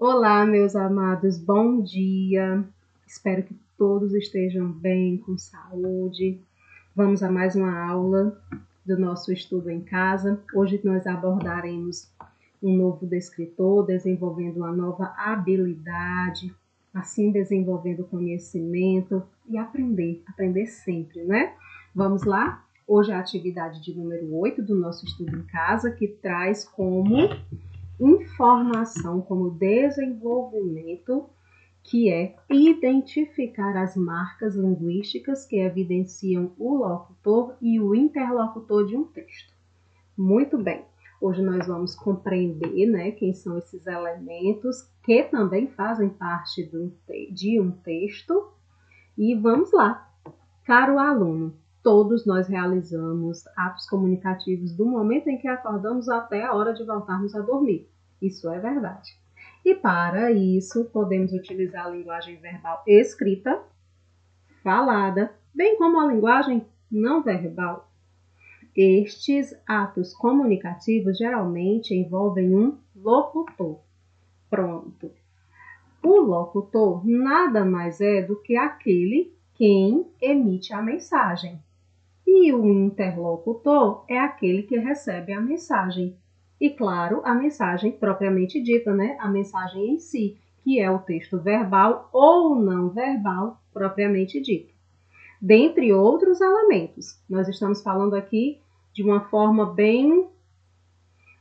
Olá, meus amados, bom dia. Espero que todos estejam bem, com saúde. Vamos a mais uma aula do nosso estudo em casa. Hoje nós abordaremos um novo descritor, desenvolvendo uma nova habilidade, assim desenvolvendo conhecimento e aprender sempre, né? Vamos lá? Hoje é a atividade de número 8 do nosso estudo em casa, que traz como informação, como desenvolvimento, que é identificar as marcas linguísticas que evidenciam o locutor e o interlocutor de um texto. Muito bem, hoje nós vamos compreender, né, quem são esses elementos que também fazem parte de um texto. E vamos lá. Caro aluno, todos nós realizamos atos comunicativos do momento em que acordamos até a hora de voltarmos a dormir. Isso é verdade. E para isso, podemos utilizar a linguagem verbal escrita, falada, bem como a linguagem não verbal. Estes atos comunicativos geralmente envolvem um locutor. Pronto. O locutor nada mais é do que aquele quem emite a mensagem. E o interlocutor é aquele que recebe a mensagem. E, claro, a mensagem propriamente dita, né? A mensagem em si, que é o texto verbal ou não verbal propriamente dito. Dentre outros elementos, nós estamos falando aqui de uma forma bem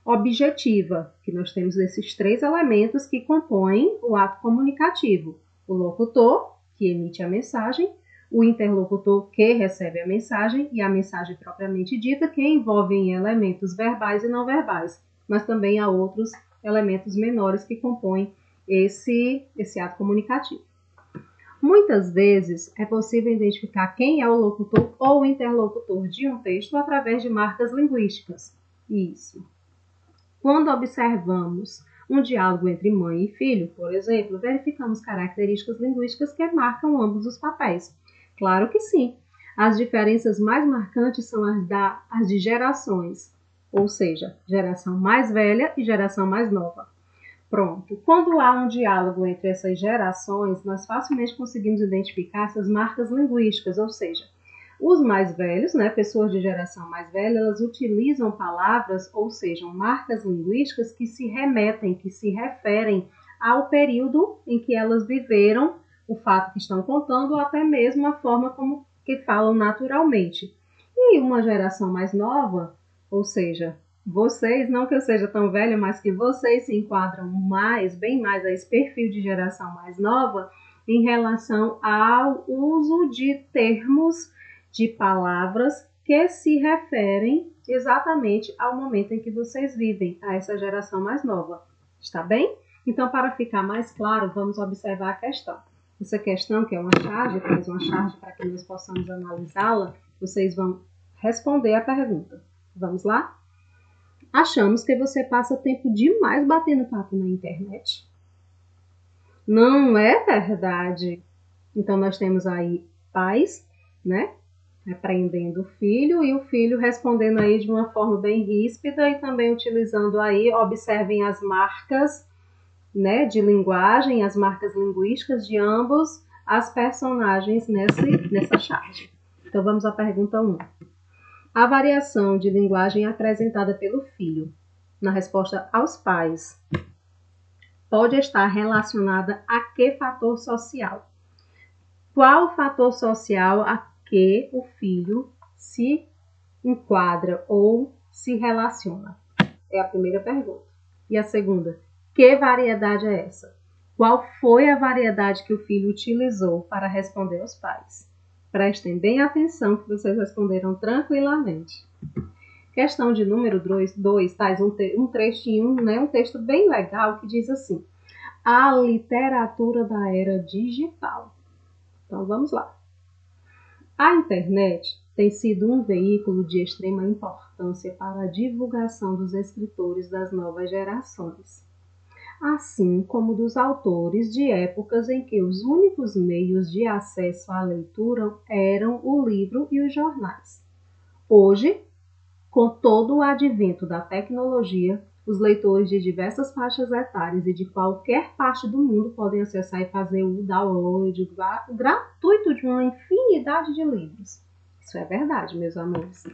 objetiva, que nós temos esses três elementos que compõem o ato comunicativo. O locutor, que emite a mensagem, o interlocutor, que recebe a mensagem, e a mensagem propriamente dita, que envolve elementos verbais e não verbais, mas também há outros elementos menores que compõem esse ato comunicativo. Muitas vezes é possível identificar quem é o locutor ou o interlocutor de um texto através de marcas linguísticas. Isso. Quando observamos um diálogo entre mãe e filho, por exemplo, verificamos características linguísticas que marcam ambos os papéis. Claro que sim. As diferenças mais marcantes são as de gerações, ou seja, geração mais velha e geração mais nova. Pronto. Quando há um diálogo entre essas gerações, nós facilmente conseguimos identificar essas marcas linguísticas, ou seja, os mais velhos, né, pessoas de geração mais velha, elas utilizam palavras, ou seja, marcas linguísticas que se remetem, que se referem ao período em que elas viveram, o fato que estão contando, ou até mesmo a forma como que falam naturalmente. E uma geração mais nova, ou seja, vocês, não que eu seja tão velha, mas que vocês se enquadram bem mais a esse perfil de geração mais nova em relação ao uso de termos, de palavras que se referem exatamente ao momento em que vocês vivem, a essa geração mais nova. Está bem? Então, para ficar mais claro, vamos observar a questão. Essa questão, que é uma charge, traz uma charge para que nós possamos analisá-la, vocês vão responder a pergunta. Vamos lá? Achamos que você passa tempo demais batendo papo na internet. Não é verdade? Então, nós temos aí pais, né? Repreendendo o filho e o filho respondendo aí de uma forma bem ríspida e também utilizando aí, observem as marcas, né, de linguagem, as marcas linguísticas de ambos as personagens nessa charge. Então vamos à pergunta 1. A variação de linguagem apresentada pelo filho na resposta aos pais pode estar relacionada a que fator social? Qual fator social a que o filho se enquadra ou se relaciona? É a primeira pergunta. E a segunda, que variedade é essa? Qual foi a variedade que o filho utilizou para responder aos pais? Prestem bem atenção que vocês responderam tranquilamente. Questão de número 2, traz um trechinho, né, um texto bem legal que diz assim: a literatura da era digital. Então vamos lá. A internet tem sido um veículo de extrema importância para a divulgação dos escritores das novas gerações, assim como dos autores de épocas em que os únicos meios de acesso à leitura eram o livro e os jornais. Hoje, com todo o advento da tecnologia, Os leitores de diversas faixas etárias e de qualquer parte do mundo podem acessar e fazer o download gratuito de uma infinidade de livros. Isso é verdade, meus amores.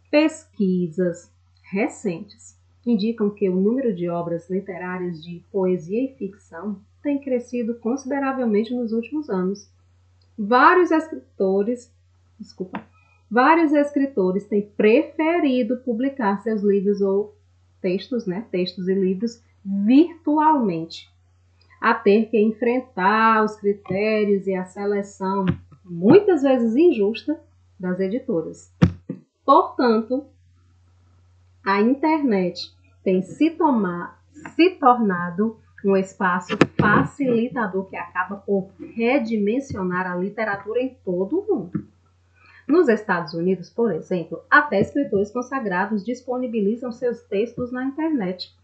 Pesquisas recentes indicam que o número de obras literárias de poesia e ficção tem crescido consideravelmente nos últimos anos. Vários escritores têm preferido publicar seus livros ou textos e livros virtualmente, a ter que enfrentar os critérios e a seleção, muitas vezes injusta, das editoras. Portanto, a internet tem se tornado um espaço facilitador que acaba por redimensionar a literatura em todo o mundo. Nos Estados Unidos, por exemplo, até escritores consagrados disponibilizam seus textos na internet,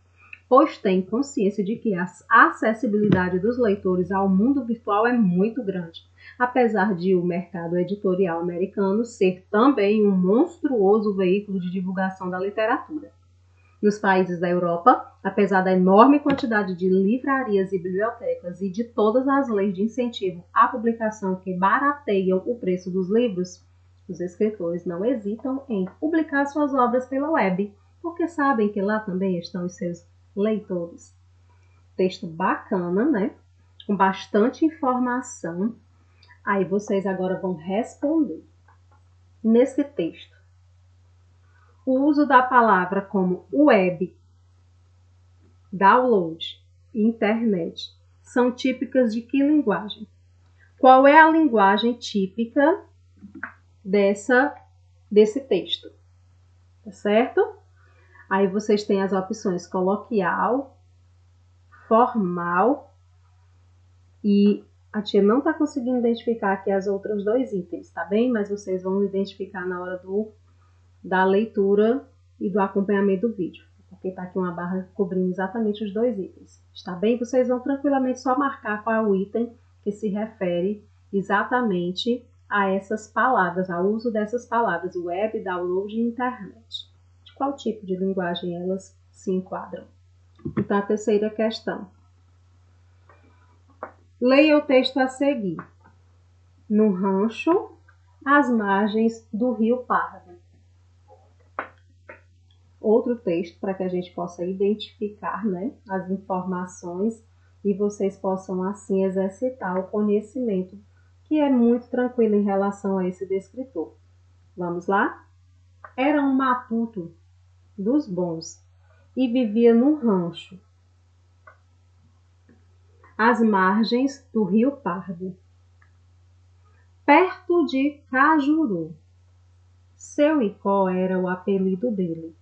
pois têm consciência de que a acessibilidade dos leitores ao mundo virtual é muito grande, apesar de o mercado editorial americano ser também um monstruoso veículo de divulgação da literatura. Nos países da Europa, apesar da enorme quantidade de livrarias e bibliotecas e de todas as leis de incentivo à publicação que barateiam o preço dos livros, os escritores não hesitam em publicar suas obras pela web, porque sabem que lá também estão os seus leitores. Texto bacana, né? Com bastante informação. Aí vocês agora vão responder. Nesse texto, o uso da palavra como web, download e internet são típicas de que linguagem? Qual é a linguagem típica desse texto? Tá certo? Aí vocês têm as opções coloquial, formal e a tia não está conseguindo identificar aqui as outros dois itens, tá bem? Mas vocês vão identificar na hora da leitura e do acompanhamento do vídeo, porque está aqui uma barra cobrindo exatamente os dois itens. Está bem? Vocês vão tranquilamente só marcar qual é o item que se refere exatamente a essas palavras, ao uso dessas palavras, web, download e internet. De qual tipo de linguagem elas se enquadram? Então, a terceira questão. Leia o texto a seguir. No rancho, às margens do Rio Pardo. Outro texto para que a gente possa identificar, né, as informações e vocês possam assim exercitar o conhecimento, que é muito tranquilo em relação a esse descritor. Vamos lá? Era um matuto dos bons e vivia num rancho, às margens do Rio Pardo, perto de Cajuru. Seu Icó era o apelido dele.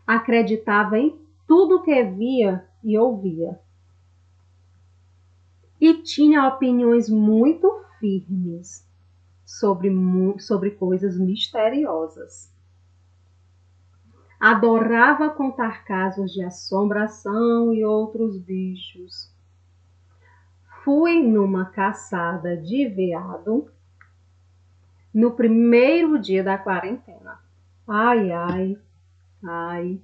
Acreditava em tudo que via e ouvia. E tinha opiniões muito firmes sobre coisas misteriosas. Adorava contar casos de assombração e outros bichos. Fui numa caçada de veado no primeiro dia da quarentena. Ai, ai, ai.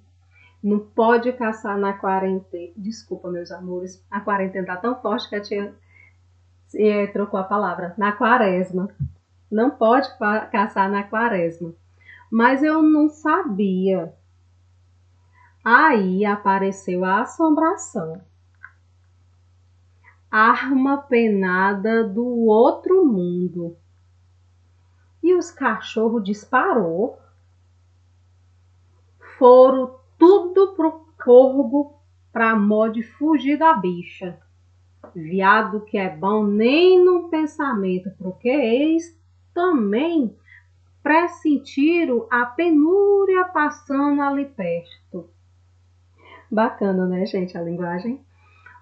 Não pode caçar na quarentena. Desculpa, meus amores. A quarentena tá tão forte que a tia trocou a palavra. Na quaresma. Não pode caçar na quaresma. Mas eu não sabia. Aí apareceu a assombração. Arma penada do outro mundo. E os cachorros disparou. Foram tudo pro corvo pra modo de fugir da bicha. Viado que é bom nem no pensamento, porque eles também pressentiram a penúria passando ali perto. Bacana, né, gente, a linguagem?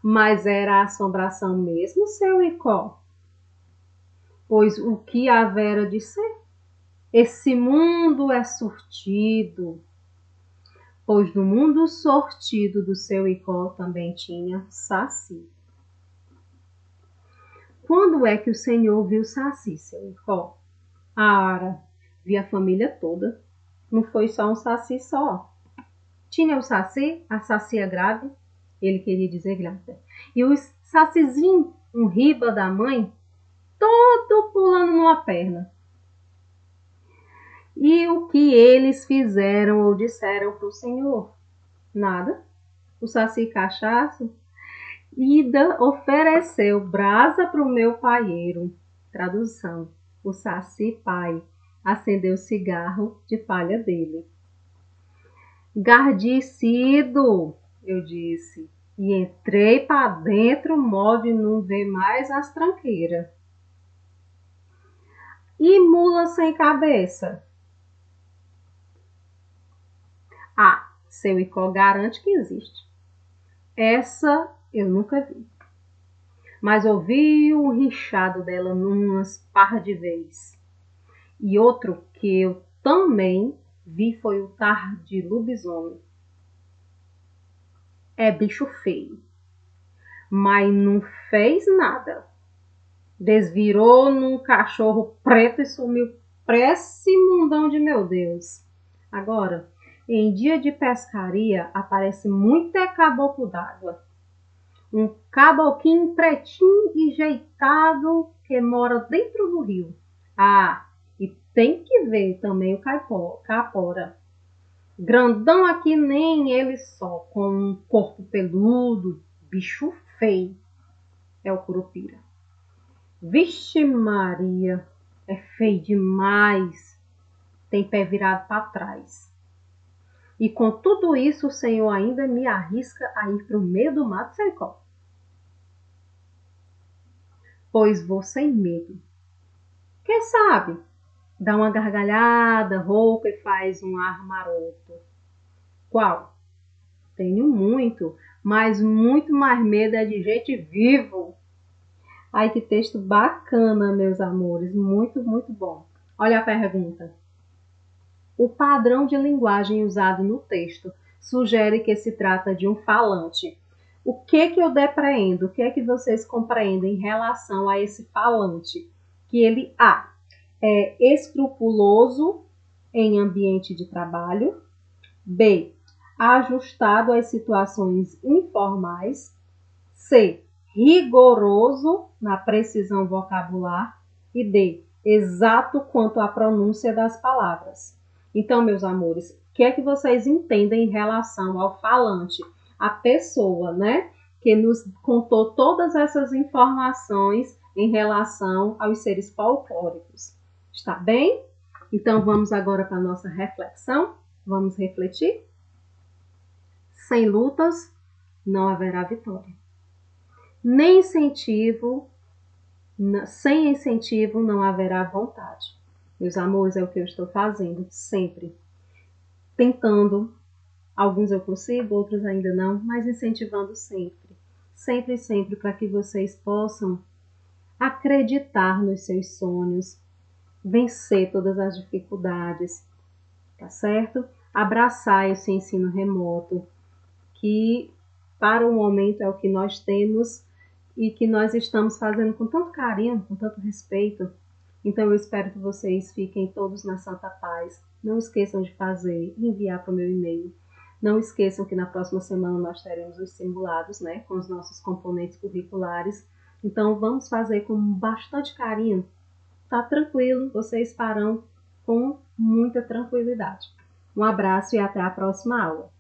Mas era assombração mesmo, seu Icó? Pois o que havera de ser? Esse mundo é sortido. Pois no mundo sortido do seu Icó também tinha Saci. Quando é que o senhor viu Saci, seu Icó? Vi a família toda. Não foi só um Saci só. tinha o Saci, a Sacia grave, ele queria dizer grávida, e o Sacizinho, um riba da mãe, todo pulando numa perna. E o que eles fizeram ou disseram para o Senhor? Nada. O Saci cachaço ida ofereceu brasa para o meu paieiro. Tradução: o Saci pai acendeu o cigarro de palha dele. Gardicido, eu disse, e entrei para dentro, move não vê mais as tranqueiras. E mula sem cabeça? Ah, seu Icó garante que existe. Essa eu nunca vi. Mas ouvi o rinchado dela numas par de vezes. E outro que eu também vi foi o tar de lobisomem. É bicho feio, mas não fez nada. Desvirou num cachorro preto e sumiu pra esse mundão de meu Deus. Agora, em dia de pescaria, aparece muito caboclo d'água. Um caboclinho pretinho e jeitado que mora dentro do rio. Ah, e tem que ver também o capora. Grandão aqui nem ele só, com um corpo peludo, bicho feio. É o curupira. Vixe Maria, é feio demais. Tem pé virado para trás. E com tudo isso, o Senhor ainda me arrisca a ir para o meio do mato sem copo. Pois vou sem medo. Quem sabe? Dá uma gargalhada rouca e faz um ar maroto. Qual? Tenho muito, mas muito mais medo é de gente vivo. Ai, que texto bacana, meus amores. Muito, muito bom. Olha a pergunta. O padrão de linguagem usado no texto sugere que se trata de um falante. O que eu depreendo? O que vocês compreendem em relação a esse falante? Que ele, A, é escrupuloso em ambiente de trabalho. B, ajustado às situações informais. C, rigoroso na precisão vocabular. E D, exato quanto à pronúncia das palavras. Então, meus amores, o que é que vocês entendem em relação ao falante? A pessoa, né, que nos contou todas essas informações em relação aos seres folclóricos. Está bem? Então, vamos agora para a nossa reflexão. Vamos refletir? Sem lutas, não haverá vitória. Nem incentivo, sem incentivo não haverá vontade. Meus amores, é o que eu estou fazendo sempre. Tentando. Alguns eu consigo, outros ainda não, mas incentivando sempre. Sempre, sempre, para que vocês possam acreditar nos seus sonhos, vencer todas as dificuldades, tá certo? Abraçar esse ensino remoto, que para o momento é o que nós temos e que nós estamos fazendo com tanto carinho, com tanto respeito. Então eu espero que vocês fiquem todos na santa paz. Não esqueçam de fazer e enviar para o meu e-mail. Não esqueçam que na próxima semana nós teremos os simulados, né, com os nossos componentes curriculares. Então vamos fazer com bastante carinho. Tá tranquilo, vocês farão com muita tranquilidade. Um abraço e até a próxima aula.